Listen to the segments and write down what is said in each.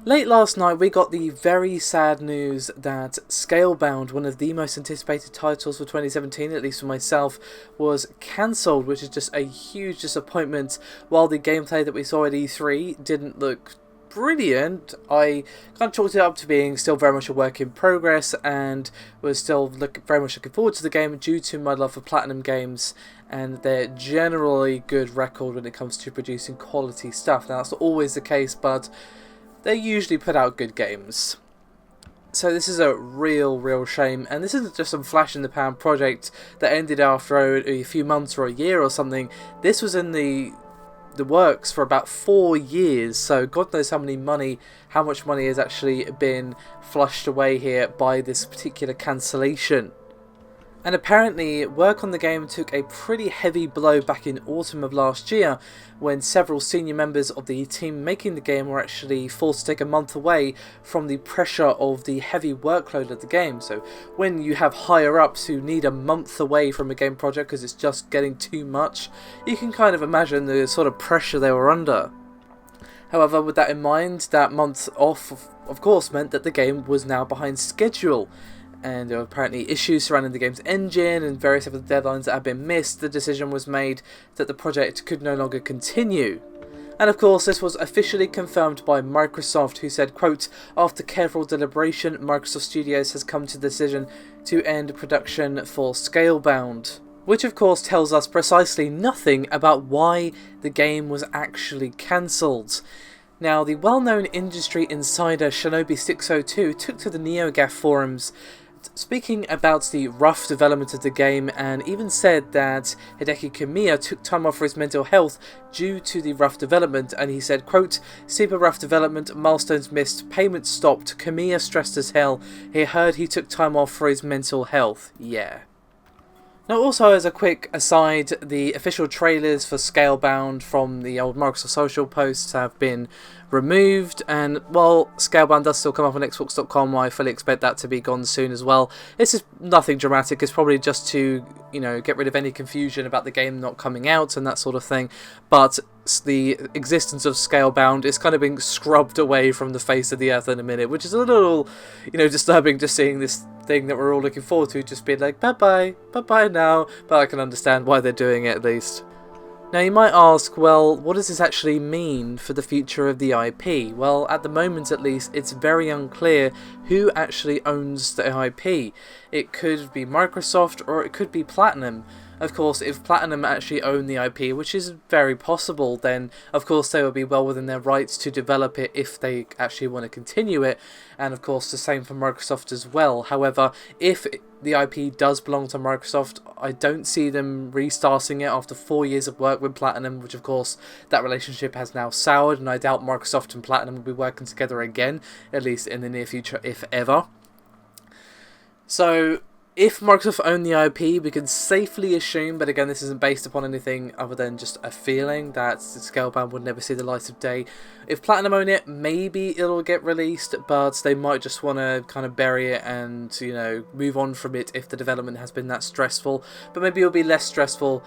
Late last night we got the very sad news that Scalebound, one of the most anticipated titles for 2017, at least for myself, was cancelled, which is just a huge disappointment. While the gameplay that we saw at E3 didn't look brilliant, I kind of chalked it up to being still very much a work in progress and was still very much looking forward to the game due to my love for Platinum games and their generally good record when it comes to producing quality stuff. Now that's not always the case, but they usually put out good games. So this is a real shame, and this isn't just some flash in the pan project that ended after a few months or a year or something. This was in the works for about 4 years, so God knows how much money has actually been flushed away here by this particular cancellation. And apparently work on the game took a pretty heavy blow back in autumn of last year when several senior members of the team making the game were actually forced to take a month away from the pressure of the heavy workload of the game. So when you have higher ups who need a month away from a game project because it's just getting too much, you can kind of imagine the sort of pressure they were under. However, with that in mind, that month off of course meant that the game was now behind schedule. And there were apparently issues surrounding the game's engine and various other deadlines that had been missed. The decision was made that the project could no longer continue. And of course this was officially confirmed by Microsoft, who said, quote, "After careful deliberation, Microsoft Studios has come to the decision to end production for Scalebound." Which of course tells us precisely nothing about why the game was actually cancelled. Now, the well-known industry insider Shinobi602 took to the NeoGAF forums speaking about the rough development of the game, and even said that Hideki Kamiya took time off for his mental health due to the rough development, and he said, quote, "Super rough development, milestones missed, payments stopped, Kamiya stressed as hell, he heard he took time off for his mental health." Yeah. Now also, as a quick aside, the official trailers for Scalebound from the old Microsoft social posts have been removed, and while Scalebound does still come up on Xbox.com, I fully expect that to be gone soon as well. This is nothing dramatic, it's probably just to, get rid of any confusion about the game not coming out and that sort of thing, but the existence of Scalebound is kind of being scrubbed away from the face of the earth in a minute, which is a little, disturbing, just seeing this thing that we're all looking forward to just being like, bye bye now, but I can understand why they're doing it at least. Now you might ask, well, what does this actually mean for the future of the IP? Well, at the moment at least, it's very unclear who actually owns the IP. It could be Microsoft or it could be Platinum. Of course, if Platinum actually own the IP, which is very possible, then of course they will be well within their rights to develop it if they actually want to continue it, and of course the same for Microsoft as well. However, if the IP does belong to Microsoft, I don't see them restarting it after 4 years of work with Platinum, which of course that relationship has now soured, and I doubt Microsoft and Platinum will be working together again, at least in the near future, if ever. So if Microsoft own the IP, we can safely assume, but again this isn't based upon anything other than just a feeling, that Scalebound would never see the light of day. If Platinum own it, maybe it'll get released, but they might just want to kind of bury it and, move on from it if the development has been that stressful. But maybe it'll be less stressful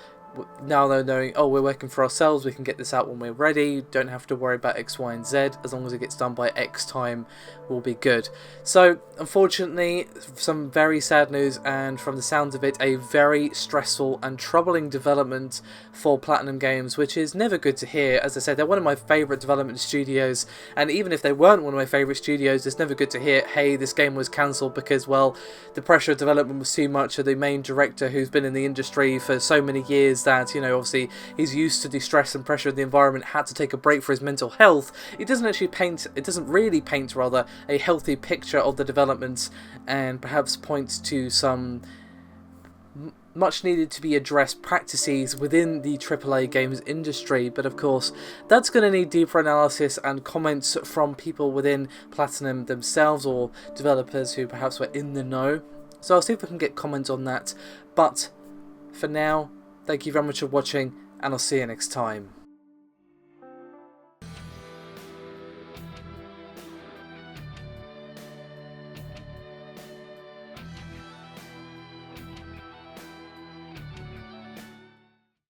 now they're knowing, oh, we're working for ourselves, we can get this out when we're ready, don't have to worry about X, Y, and Z, as long as it gets done by X time, will be good. So, unfortunately, some very sad news, and from the sounds of it, a very stressful and troubling development for Platinum Games, which is never good to hear. As I said, they're one of my favourite development studios, and even if they weren't one of my favourite studios, it's never good to hear, hey, this game was cancelled because, well, the pressure of development was too much, or the main director who's been in the industry for so many years that, obviously he's used to the stress and pressure of the environment, had to take a break for his mental health. It doesn't really paint a healthy picture of the development, and perhaps points to some much needed to be addressed practices within the AAA games industry. But of course that's going to need deeper analysis and comments from people within Platinum themselves, or developers who perhaps were in the know. So I'll see if I can get comments on that, but for now, thank you very much for watching, and I'll see you next time.